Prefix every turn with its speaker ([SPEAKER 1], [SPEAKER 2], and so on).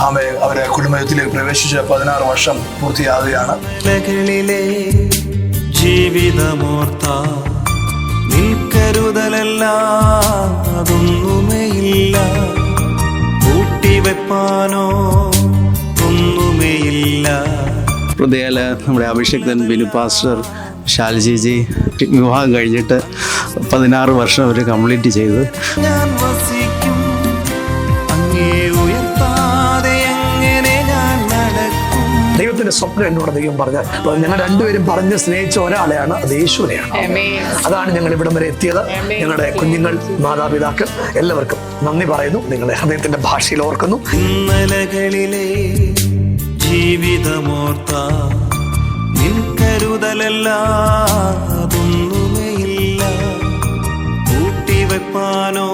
[SPEAKER 1] അവരെ കുടുംബത്തിലേക്ക് പ്രവേശിച്ച് 16 വർഷം പൂർത്തിയാവുകയാണ്.
[SPEAKER 2] ജീവിതമോർത്ത നിൻകരുതലല്ലാതൊന്നുമേയില്ല, കൂട്ടിവെപ്പാനോ ഒന്നുമേയില്ല.
[SPEAKER 3] ഹൃദയാൽ നമ്മുടെ അഭിഷേക്തൻ ബിനു പാസ്റ്റർ ശാൽജിജി വിവാഹം കഴിഞ്ഞിട്ട് 16 വർഷം അവർ കംപ്ലീറ്റ് ചെയ്തു.
[SPEAKER 2] ഞാൻ വസിക്കും അങ്ങേ ഉയർത്താതെ എങ്ങനെ ഞാൻ നടക്കും.
[SPEAKER 1] ദൈവത്തിന്റെ സ്വപ്നം എന്നോട് ദൈവം പറഞ്ഞാൽ ഞങ്ങൾ രണ്ടുപേരും പറഞ്ഞ് സ്നേഹിച്ച ഒരാളെയാണ്, അത് യേശുവിനെയാണ്. അതാണ് ഞങ്ങൾ ഇവിടം വരെ എത്തിയത്. ഞങ്ങളുടെ കുഞ്ഞുങ്ങൾ, മാതാപിതാക്കൾ എല്ലാവർക്കും നന്ദി പറയുന്നു. നിങ്ങളെ ഹൃദയത്തിന്റെ ഭാഷയിൽ ഓർക്കുന്നു.
[SPEAKER 2] ഇന്നലകളിലെ ജീവിതമോർത്ത നിൻകരുതലല്ലാതൊന്നുമേയില്ല, കൂട്ടിവെപ്പാനോ